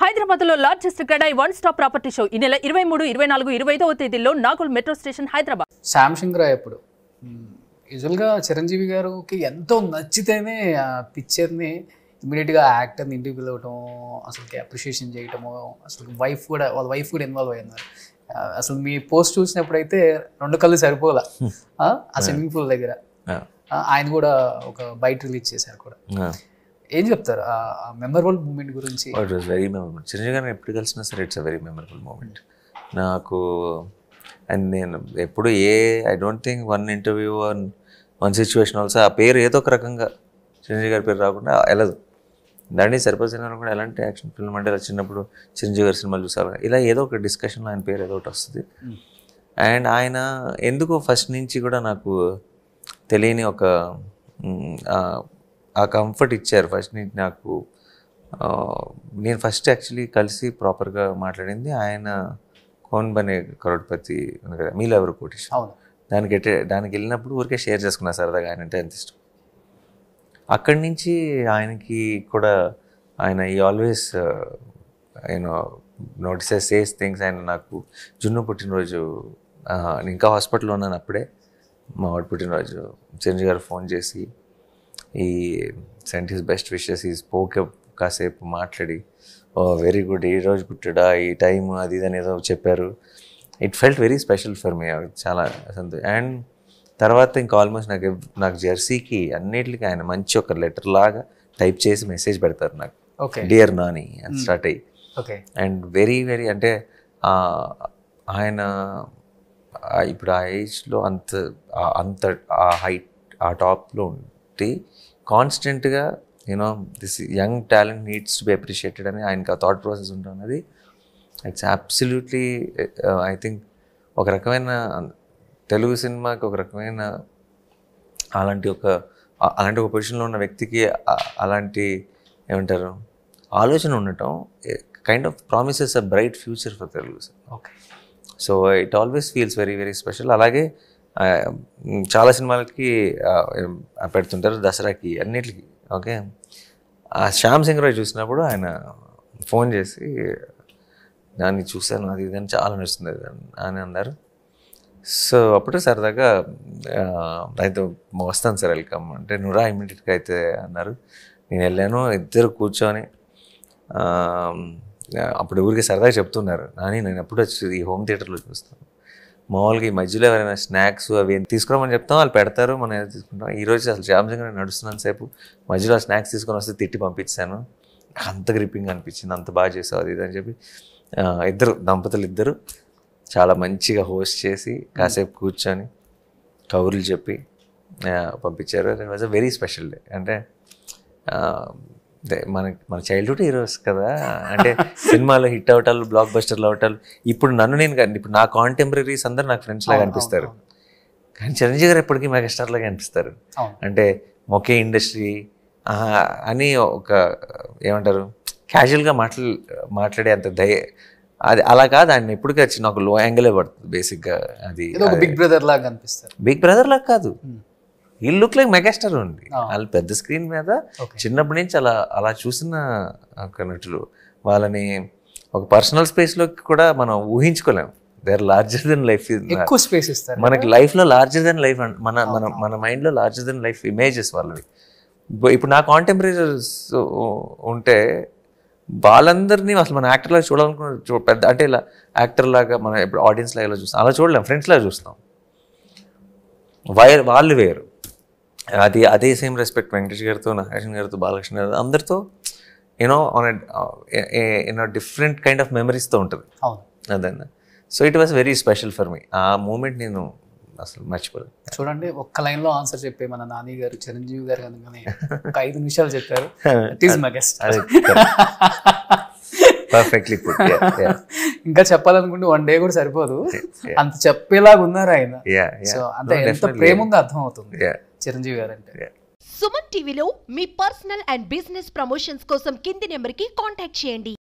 హైదరాబాద్లో largest CREDAI one stop property show ఈ నెల 23, 24, 25వ తేదీల్లో నాగోల్ మెట్రో స్టేషన్ హైదరాబాద్. శాంసింగ్ రాయ్ అప్పుడు యూజువల్గా చిరంజీవి గారికి ఎంతో నచ్చితేనే ఆ పిక్చర్ని ఇమీడియట్గా యాక్టర్ని ఇంటికి పిలవటం, అసలుకి అప్రిషియేషన్ చేయటము, అసలు వాళ్ళ వైఫ్ కూడా ఇన్వాల్వ్ అయినారు. అసలు మీ పోస్ట్ చూసినప్పుడైతే 2 కళ్ళు సరిపోలా ఆ స్విమ్మింగ్ పూల్ దగ్గర. ఆయన కూడా ఒక బైట్ రిలీజ్ చేశారు కూడా. ఏం చెప్తారు ఆ మెమరబుల్ మూమెంట్ గురించి? It was very memorable. Chiranjeevi గారిని ఎప్పుడు కలిసినా సరే it's a very memorable moment నాకు. అండ్ నేను ఎప్పుడు I don't think one interview one situation also ఆ పేరు ఏదో ఒక రకంగా చిరంజీవి గారి పేరు రాకుండా వెళ్ళదు. దాన్ని సరిపోతున్నారు కూడా ఎలాంటి యాక్షన్ ఫిల్మ్ అంటే చిన్నప్పుడు చిరంజీవి గారి సినిమాలు చూసారు, ఇలా ఏదో ఒక డిస్కషన్లో ఆయన పేరు ఏదో ఒకటి వస్తుంది. అండ్ ఆయన ఎందుకో ఫస్ట్ నుంచి కూడా నాకు తెలియని ఒక ఆ కంఫర్ట్ ఇచ్చారు ఫస్ట్ నుంచి నాకు. నేను ఫస్ట్ యాక్చువల్లీ కలిసి ప్రాపర్గా మాట్లాడింది ఆయన కౌన్ బనే కరోడ్పతి మీలో ఎవరు కోటేశ్వర, దానికి వెళ్ళినప్పుడు ఊరికే షేర్ చేసుకున్నా సరదాగా, ఆయన అంటే ఎంత ఇష్టం. అక్కడి నుంచి ఆయనకి కూడా ఆయన ఈ always you know notices says things. ఆయన నాకు జున్ను పుట్టినరోజు ఇంకా హాస్పిటల్లో ఉన్నాను అప్పుడే, మా వాడు పుట్టినరోజు చిరంజీవి గారు ఫోన్ చేసి ఈ సెంట్ హిస్ బెస్ట్ విషెస్, ఈ స్పోక్ కాసేపు మాట్లాడి వెరీ గుడ్, ఈ రోజు పుట్టాడా, ఈ టైం అది ఇది అని ఏదో చెప్పారు. It felt very special for మీ, చాలా సంతోషం. అండ్ తర్వాత ఇంకా ఆల్మోస్ట్ నాకు జెర్సీకి అన్నిటికీ ఆయన మంచి ఒక లెటర్ లాగా టైప్ చేసి మెసేజ్ పెడతారు నాకు, డియర్ నాని అని స్టార్ట్ అయ్యి. అండ్ వెరీ వెరీ అంటే ఆయన ఇప్పుడు ఆ ఏజ్లో అంత ఆ హైట్ ఆ టాప్లో ఉంటే కాన్స్టెంట్గా you know this young talent needs to be appreciated అని ఆయనకి ఆ థాట్ ప్రాసెస్ ఉంటుంది. ఇట్స్ అబ్సల్యూట్లీ ఐ థింక్ ఒక రకమైన తెలుగు సినిమాకి ఒక రకమైన అలాంటి ఒక పొజిషన్లో ఉన్న వ్యక్తికి అలాంటి ఏమంటారు ఆలోచన ఉండటం kind of promises a bright future for Telugu cinema. So it always feels very very special. అలాగే చాలా సినిమాలకి పెడుతుంటారు, దసరాకి అన్నిటికీ. ఓకే, ఆ శ్యామ్ సింగ్ రాయ్ చూసినప్పుడు ఆయన ఫోన్ చేసి దాన్ని చూశాను అది ఇదని చాలా నచ్చుతుంది అని అన్నారు. సో అప్పుడే సరదాగా అయితే వస్తాను సార్ వెల్కమ్ అంటే నువ్వు రా ఇమ్మీడియట్గా అయితే అన్నారు. నేను వెళ్ళాను, ఇద్దరు కూర్చొని అప్పుడు ఊరికి సరదాగా చెప్తున్నారు, నాని నేను ఎప్పుడు వచ్చి ఈ హోమ్ థియేటర్లో చూస్తాను, మామూలుగా ఈ మధ్యలో ఎవరైనా స్నాక్స్ అవి తీసుకురామని చెప్తాం, వాళ్ళు పెడతారు, మనం ఏదో తీసుకుంటాం. ఈరోజు అసలు శ్యామ్ సింగ్ నేను నడుస్తున్నాను సేపు, మధ్యలో స్నాక్స్ తీసుకొని వస్తే తిట్టి పంపించాను, అంత గ్రిప్పింగ్ అనిపించింది, అంత బాగా చేసావు అది ఇది అని చెప్పి దంపతులు ఇద్దరు చాలా మంచిగా హోస్ట్ చేసి కాసేపు కూర్చొని కబుర్లు చెప్పి పంపించారు. It was a very special day. అంటే మన చైల్డ్హుడ్ హీరోస్ కదా, అంటే సినిమాలో హిట్ అవటాలు, బ్లాక్ బస్టర్లు అవటాలు. ఇప్పుడు ఇప్పుడు నా కాంటెంపరీస్ అందరూ నాకు ఫ్రెండ్స్ లాగా అనిపిస్తారు, కానీ చిరంజీవి గారు ఎప్పటికీ మెగాస్టార్ లాగా అనిపిస్తారు. అంటే ఒకే ఇండస్ట్రీ అని ఒక ఏమంటారు క్యాజువల్గా మాట్లాడే అంత అది అలా కాదు. ఆయన ఎప్పటికీ వచ్చి నాకు లో యాంగిలే పడుతుంది బేసిక్గా. అది బిగ్ బ్రదర్ లాగా అనిపిస్తారు. బిగ్ బ్రదర్ లాగా కాదు, ఈ లుక్ లైక్ మెగాస్టార్ ఉంది. వాళ్ళు పెద్ద స్క్రీన్ మీద చిన్నప్పటి నుంచి అలా చూసిన ఒక నటులు, వాళ్ళని ఒక పర్సనల్ స్పేస్లోకి కూడా మనం ఊహించుకోలేము. They are larger than life. ఎక్కువ స్పేస్ ఇస్తారు మనకి లైఫ్లో లార్జర్ దెన్ లైఫ్, మన మైండ్లో లార్జర్ దెన్ లైఫ్ ఇమేజెస్ వాళ్ళవి. ఇప్పుడు నా కాంటెంపరీస్ ఉంటే వాళ్ళందరినీ అసలు మన యాక్టర్ లాగా చూడాలనుకున్న పెద్ద అంటే ఇలా యాక్టర్ లాగా మనం ఇప్పుడు ఆడియన్స్ లాగా ఇలా చూస్తాం, అలా చూడలేం, ఫ్రెండ్స్ లాగా చూస్తాం. వాళ్ళు వేరు. అదే సేమ్ రెస్పెక్ట్ వెంకటేష్ గారితో, నాగార్జున గారితో, బాలకృష్ణ గారితో, అందరితో you know on different kind of మెమరీస్తో ఉంటుంది అదన్నా. So it was very special for me. ఆ మూమెంట్ నేను అసలు మర్చిపోలేదు. చూడండి, ఒక్క లైన్లో ఆన్సర్ చెప్పే మన నాని గారు చిరంజీవి గారు కనుకనే ఒక 5 నిమిషాలు చెప్పారు. It is megastar. Perfectly put. ఇంకా చెప్పాలనుకుంటే 1 డే కూడా సరిపోదు, అంత చెప్పేలాగా ఉన్నారు ఆయన. సో అంత ఎంత ప్రేమ ఉందో అర్థం అవుతుంది చిరంజీవి గారు అంటే. సుమన్ టీవీలో మీ పర్సనల్ అండ్ బిజినెస్ ప్రమోషన్స్ కోసం కింది నెంబర్కి కాంటాక్ట్ చేయండి.